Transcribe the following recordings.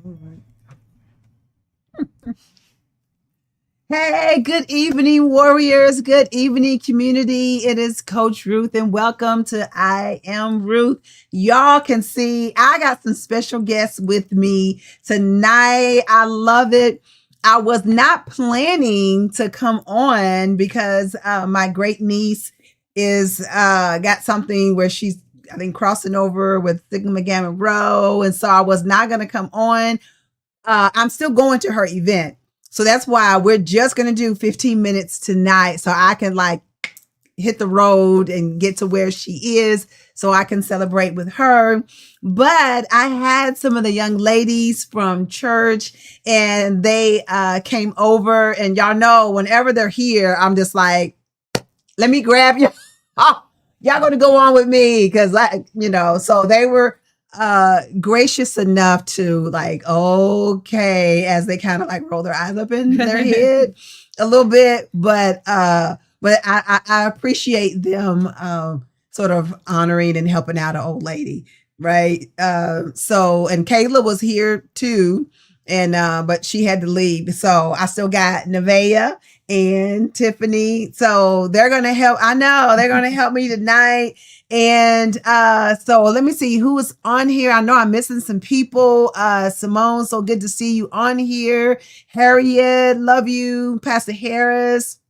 All right. Hey, good evening, warriors. Good evening, community. It is Coach Ruth, and welcome to I Am Ruth. Y'all can see I got some special guests with me tonight. I love it. I was not planning to come on because my great niece is got something where she's, I think, crossing over with Sigma Gamma Rho, and so I was not going to come on. I'm still going to her event. So that's why we're just going to do 15 minutes tonight so I can like hit the road and get to where she is so I can celebrate with her. But I had some of the young ladies from church and they came over, and y'all know whenever they're here, I'm just like, let me grab you. Oh, y'all going to go on with me because so they were gracious enough to like, okay, as they kind of like roll their eyes up in their head a little bit, but I appreciate them sort of honoring and helping out an old lady, right? So and Kayla was here too, and but she had to leave, so I still got Nevaeh and Tiffany. So they're going to help. I know they're going to help me tonight. And so let me see who is on here. I know I'm missing some people. Simone, so good to see you on here. Harriet, love you. Pastor Harris.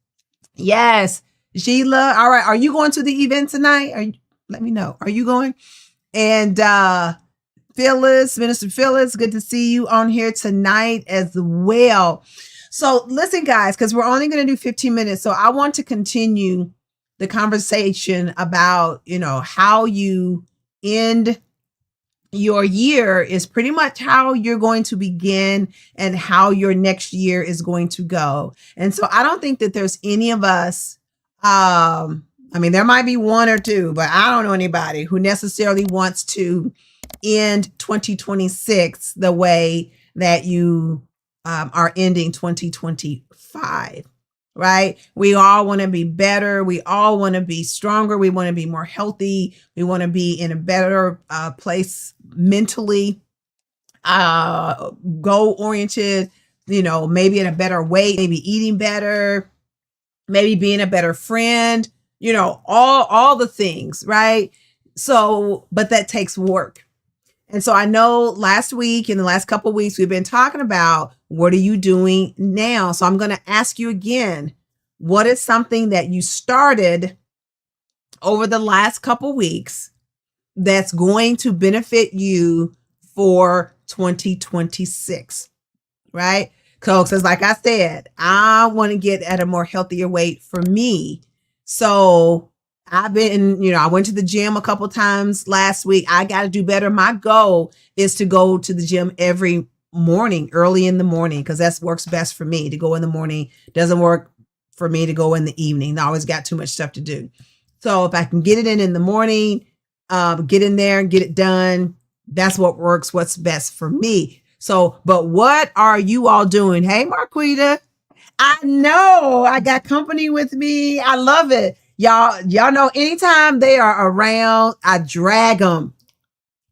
Yes. Sheila. All right. Are you going to the event tonight? Let me know. Are you going? And Phyllis, Minister Phyllis, good to see you on here tonight as well. So listen, guys, because we're only going to do 15 minutes. So I want to continue the conversation about, how you end your year is pretty much how you're going to begin and how your next year is going to go. And so I don't think that there's any of us, there might be one or two, but I don't know anybody who necessarily wants to end 2026 the way that you are ending 2025, right? We all want to be better. We all want to be stronger. We want to be more healthy. We want to be in a better place mentally, goal oriented, maybe in a better weight, maybe eating better, maybe being a better friend, all the things, right? So, but that takes work. And so I know last week, in the last couple of weeks, we've been talking about what are you doing now? So I'm going to ask you again, what is something that you started over the last couple of weeks that's going to benefit you for 2026, right? Because like I said, I want to get at a more healthier weight for me. So I've been, I went to the gym a couple times last week. I got to do better. My goal is to go to the gym every morning, early in the morning, because that works best for me to go in the morning. Doesn't work for me to go in the evening. I always got too much stuff to do. So if I can get it in the morning, get in there and get it done, that's what works, what's best for me. So, but what are you all doing? Hey, Marquita. I know I got company with me. I love it. Y'all know anytime they are around, I drag them.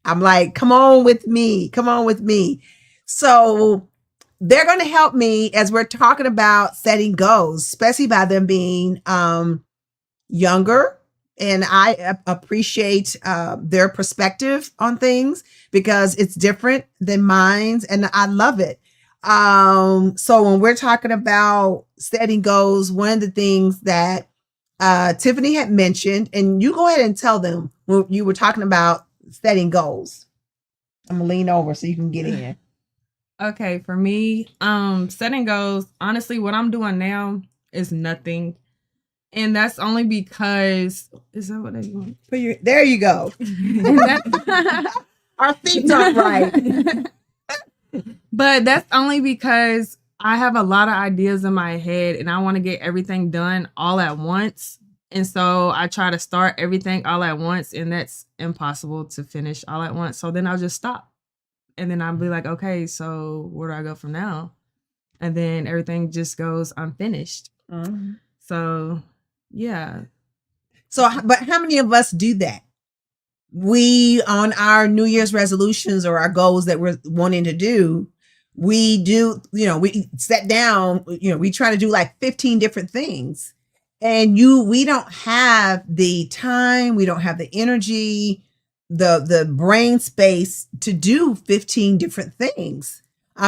I'm like, come on with me. Come on with me. So they're going to help me as we're talking about setting goals, especially by them being younger. And I appreciate their perspective on things because it's different than mine. And I love it. So when we're talking about setting goals, one of the things that Tiffany had mentioned, and you go ahead and tell them when you were talking about setting goals. I'm gonna lean over so you can get in. Okay, for me, setting goals, honestly, what I'm doing now is nothing. And that's only because, is that what I want? There you go. Our feet are right. But that's only because I have a lot of ideas in my head and I want to get everything done all at once. And so I try to start everything all at once, and that's impossible to finish all at once. So then I'll just stop. And then I'll be like, okay, so where do I go from now? And then everything just goes unfinished. Mm-hmm. So, yeah. So, but how many of us do that? we, on our New Year's resolutions or our goals that we're wanting to do, we do, we set down, we try to do like 15 different things. And we don't have the time, we don't have the energy, the brain space to do 15 different things.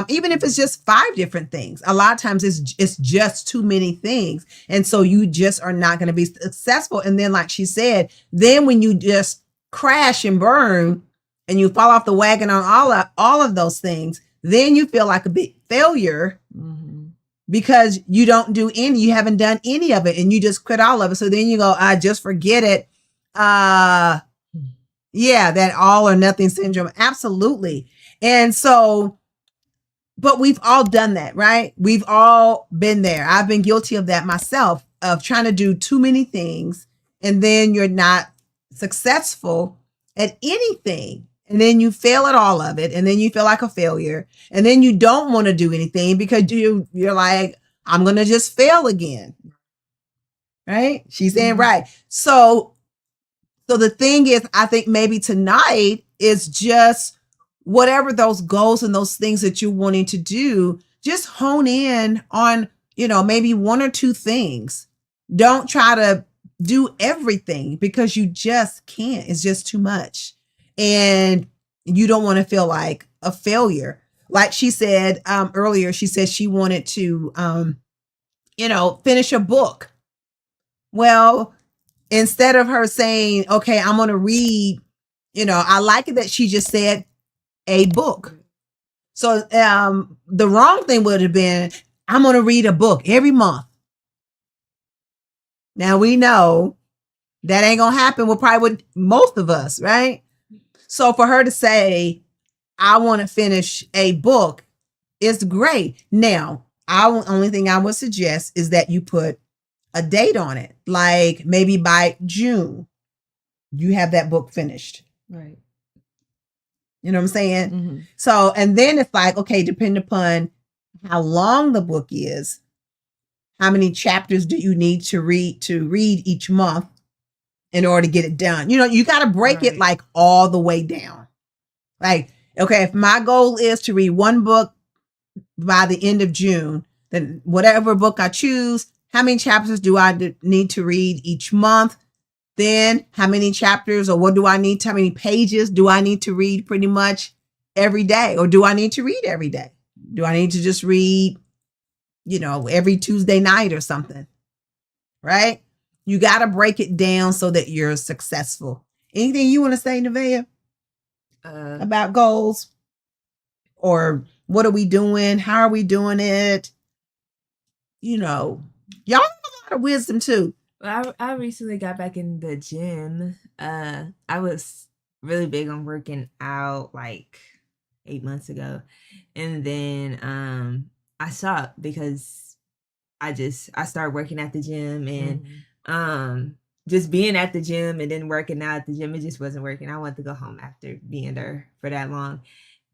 Even if it's just 5 different things, a lot of times it's just too many things. And so you just are not going to be successful. And then, like she said, then when you just crash and burn and you fall off the wagon on all of those things, then you feel like a big failure because you haven't done any of it and you just quit all of it. So then you go, I just forget it. Yeah, that all or nothing syndrome. Absolutely. And so, but we've all done that, right? We've all been there. I've been guilty of that myself, of trying to do too many things. And then you're not successful at anything. And then you fail at all of it. And then you feel like a failure. And then you don't want to do anything because you're like, I'm going to just fail again. Right? She's saying, right. So the thing is, I think maybe tonight is just whatever those goals and those things that you're wanting to do, just hone in on, maybe 1 or 2 things. Don't try to do everything because you just can't. It's just too much. And you don't want to feel like a failure. Like she said earlier, she said she wanted to, finish a book. Well, instead of her saying, okay, I'm going to read, I like it that she just said a book. So the wrong thing would have been, I'm going to read a book every month. Now we know that ain't going to happen with most of us, right? So for her to say, I want to finish a book is great. Now, only thing I would suggest is that you put a date on it. Like maybe by June, you have that book finished. Right. You know what I'm saying? So, and then it's like, okay, depending upon how long the book is, how many chapters do you need to read each month in order to get it done? You got to break it like all the way down. Like, okay, if my goal is to read 1 book by the end of June, then whatever book I choose, how many chapters do I need to read each month? Then how many chapters or how many pages do I need to read pretty much every day? Or do I need to read every day? Do I need to just read, every Tuesday night or something? Right? You got to break it down so that you're successful. Anything you want to say, Nevaeh, about goals? Or what are we doing? How are we doing it? Y'all have a lot of wisdom too. Well, I recently got back in the gym. I was really big on working out like 8 months ago. And then I stopped because I started working at the gym and just being at the gym and then working out at the gym, it just wasn't working. I wanted to go home after being there for that long.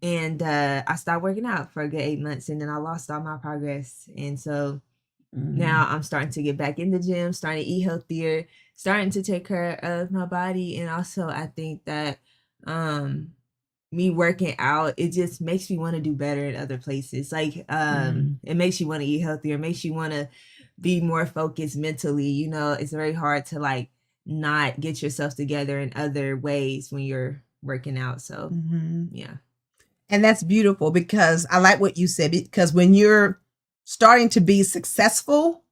And I stopped working out for a good 8 months and then I lost all my progress. And so now I'm starting to get back in the gym, starting to eat healthier, starting to take care of my body. And also I think that me working out, it just makes me want to do better in other places. Like it makes you want to eat healthier, makes you want to be more focused mentally. It's very hard to like not get yourself together in other ways when you're working out. So yeah. And that's beautiful because I like what you said, because when you're starting to be successful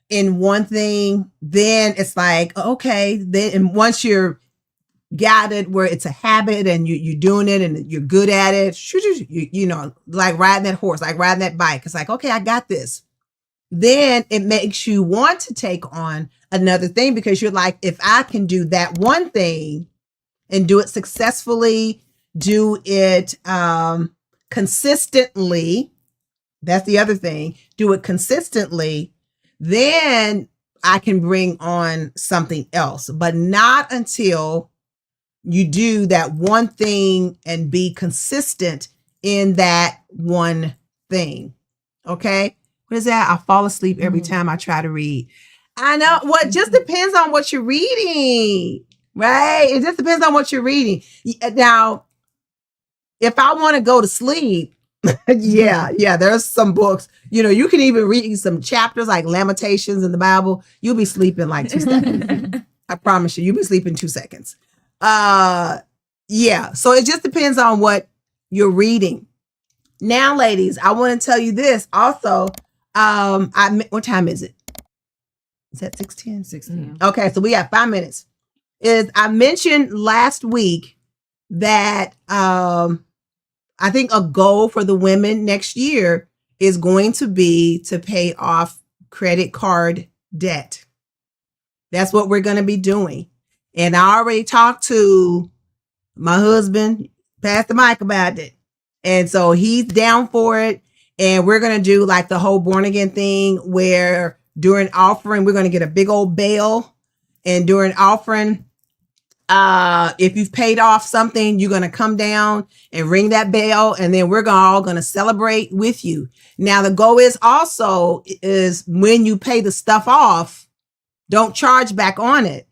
in one thing, then it's like, okay, then and once you're got it where it's a habit and you're doing it and you're good at it, like riding that horse, like riding that bike. It's like, okay, I got this. Then it makes you want to take on another thing because you're like, if I can do that one thing and do it successfully, do it consistently, that's the other thing, do it consistently, then I can bring on something else, but not until you do that one thing and be consistent in that one thing. Okay. What is that? I fall asleep every time I try to read. I know. Well, it just depends on what you're reading. right? It just depends on what you're reading. Now, if I want to go to sleep, yeah, there's some books. You can even read some chapters like Lamentations in the Bible. You'll be sleeping like 2 seconds. I promise you'll be sleeping 2 seconds. Yeah. So it just depends on what you're reading. Now, ladies, I want to tell you this also. What time is it? Is that 6:10? 6:10. Okay, so we have 5 minutes. I mentioned last week that I think a goal for the women next year is going to be to pay off credit card debt. That's what we're going to be doing. And I already talked to my husband, Pastor Mike, about it. And so he's down for it. And we're going to do like the whole born again thing where during offering, we're going to get a big old bell. And during offering, if you've paid off something, you're going to come down and ring that bell, and then we're all going to celebrate with you. Now, the goal is when you pay the stuff off, don't charge back on it.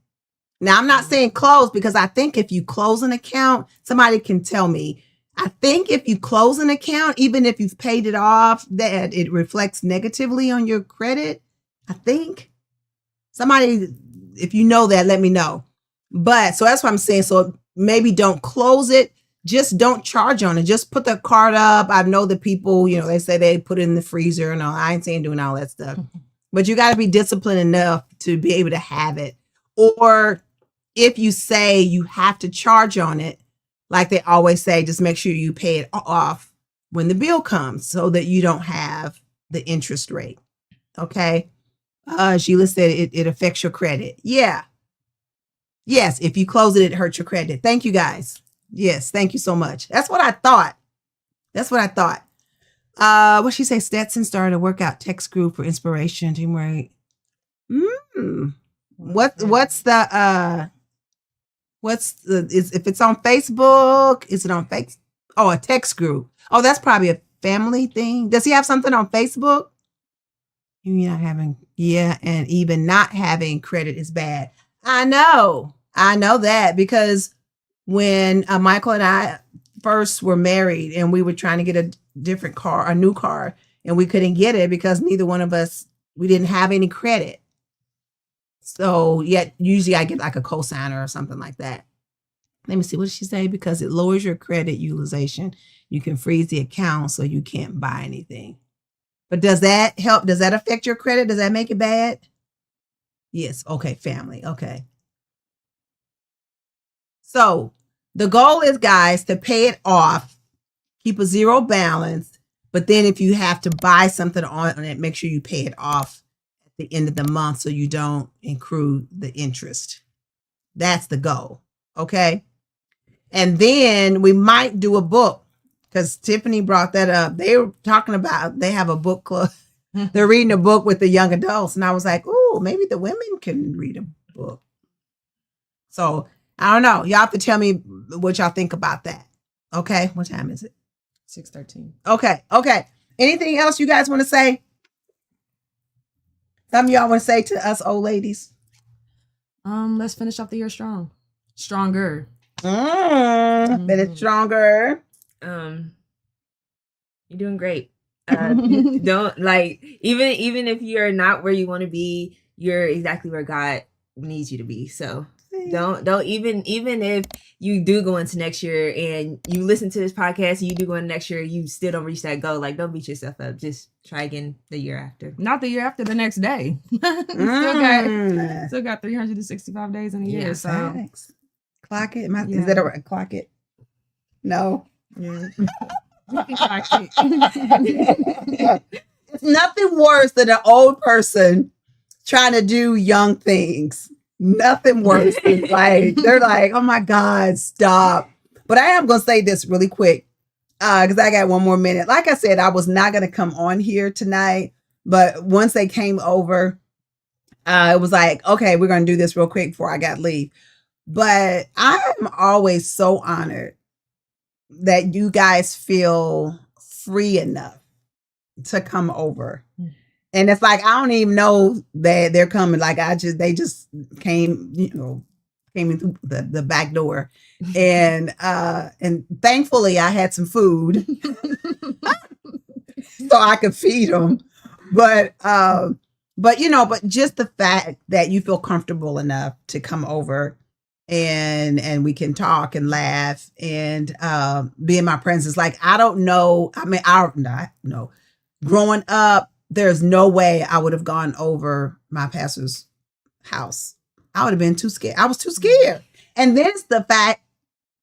Now, I'm not saying close, because I think if you close an account, somebody can tell me. I think if you close an account, even if you've paid it off, that it reflects negatively on your credit. I think somebody, if you know that, let me know. But so that's what I'm saying. So maybe don't close it. Just don't charge on it. Just put the card up. I know the people, they say they put it in the freezer and all. I ain't saying doing all that stuff. But you got to be disciplined enough to be able to have it. Or if you say you have to charge on it, like they always say, just make sure you pay it off when the bill comes so that you don't have the interest rate. Okay. Sheila said it affects your credit. Yeah. Yes. If you close it, it hurts your credit. Thank you, guys. Yes. Thank you so much. That's what I thought. What she say? Stetson started a workout text group for inspiration. Teamwork. If it's on Facebook, is it on Facebook? Oh, a text group. Oh, that's probably a family thing. Does he have something on Facebook? And even not having credit is bad. I know that, because when Michael and I first were married and we were trying to get a new car, and we couldn't get it because neither one of us, we didn't have any credit. So yet usually I get like a cosigner or something like that. Let me see. What did she say? Because it lowers your credit utilization. You can freeze the account so you can't buy anything. But does that help? Does that affect your credit? Does that make it bad? Yes. Okay. Family. Okay. So the goal is, guys, to pay it off, keep a zero balance. But then if you have to buy something on it, make sure you pay it off at the end of the month so you don't accrue the interest. That's the goal. Okay. And then we might do a book, because Tiffany brought that up. They were talking about, they have a book club. They're reading a book with the young adults. And I was like, oh, maybe the women can read a book. So I don't know. Y'all have to tell me what y'all think about that. Okay. What time is it? 6:13. Okay. Anything else you guys want to say? Something y'all want to say to us old ladies? Let's finish off the year strong. Stronger. Finish stronger. You're doing great. Don't even if you're not where you want to be, you're exactly where God needs you to be. So don't even if you do go into next year and you listen to this podcast and you do go into next year, you still don't reach that goal. Like, don't beat yourself up. Just try again the year after. Not the year after, the next day. Still got 365 days in a year. So thanks. Clock it. Is that a clock it? No. Yeah. It's nothing worse than an old person trying to do young things. Nothing worse than they're like, oh my God, stop. But I am going to say this really quick, because I got one more minute. Like I said, I was not going to come on here tonight, but once they came over, it was like, okay, we're going to do this real quick before I got to leave. But I'm always so honored that you guys feel free enough to come over. And it's like, I don't even know that they're coming. Like, they just came, came in through the back door. And thankfully I had some food so I could feed them. But but just the fact that you feel comfortable enough to come over and we can talk and laugh and be in my presence. Like, I don't know. I mean, I don't know. Growing up, there's no way I would have gone over my pastor's house. I would have been too scared. I was too scared. And then it's the fact,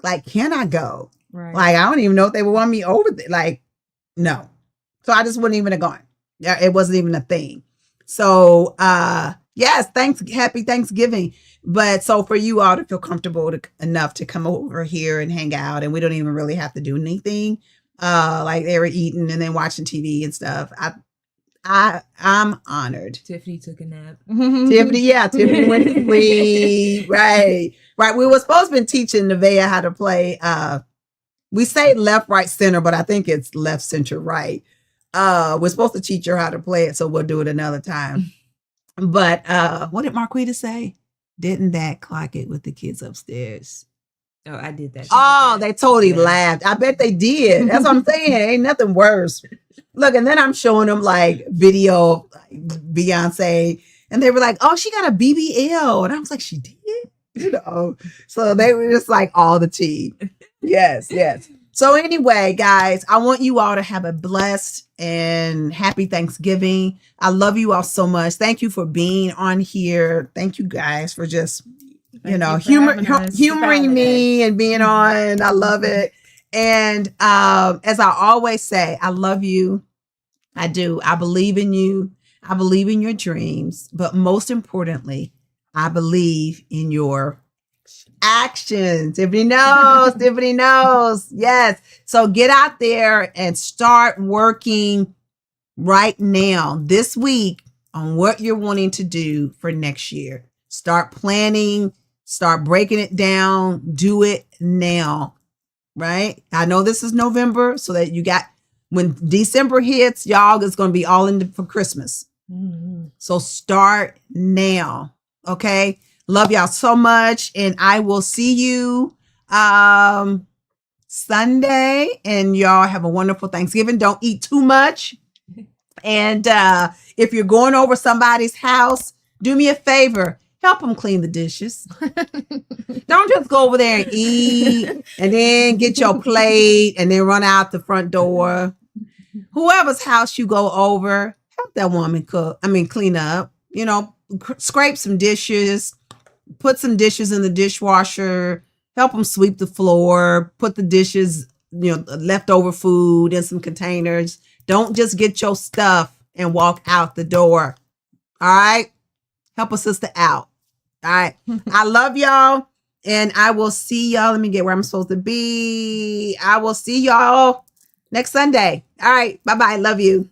like, can I go? Right. Like, I don't even know if they would want me over there. Like, no. So I just wouldn't even have gone. Yeah, it wasn't even a thing. So yes, happy Thanksgiving. But so for you all to feel comfortable enough to come over here and hang out, and we don't even really have to do anything. Like, they were eating and then watching TV and stuff. I'm honored. Tiffany took a nap. Tiffany went to sleep. Right. We were supposed to be teaching Nevaeh how to play. We say left, right, center, but I think it's left, center, right. We're supposed to teach her how to play it, so we'll do it another time. But what did Marquita say? Didn't that clock it with the kids upstairs? Oh, I did that. Oh, they totally laughed. I bet they did. That's what I'm saying. Ain't nothing worse. Look, and then I'm showing them like video of Beyonce, and they were like, "Oh, she got a BBL," and I was like, "She did?" So they were just like all the tea. Yes. So anyway, guys, I want you all to have a blessed and happy Thanksgiving. I love you all so much. Thank you for being on here. Thank you guys for just, humoring me and being on. I love it. And as I always say, I love you. I do. I believe in you. I believe in your dreams. But most importantly, I believe in your actions. Tiffany knows. Yes. So get out there and start working right now, this week, on what you're wanting to do for next year. Start planning, start breaking it down, do it now, right? I know this is November, so that when December hits, y'all, it's going to be all in for Christmas. Mm-hmm. So start now. Okay. Love y'all so much. And I will see you Sunday. And y'all have a wonderful Thanksgiving. Don't eat too much. And if you're going over somebody's house, do me a favor. Help them clean the dishes. Don't just go over there and eat and then get your plate and then run out the front door. Whoever's house you go over, help that woman clean up. Scrape some dishes. Put some dishes in the dishwasher, help them sweep the floor, put the dishes, leftover food in some containers. Don't just get your stuff and walk out the door. All right. Help a sister out. All right. I love y'all. And I will see y'all. Let me get where I'm supposed to be. I will see y'all next Sunday. All right. Bye-bye. Love you.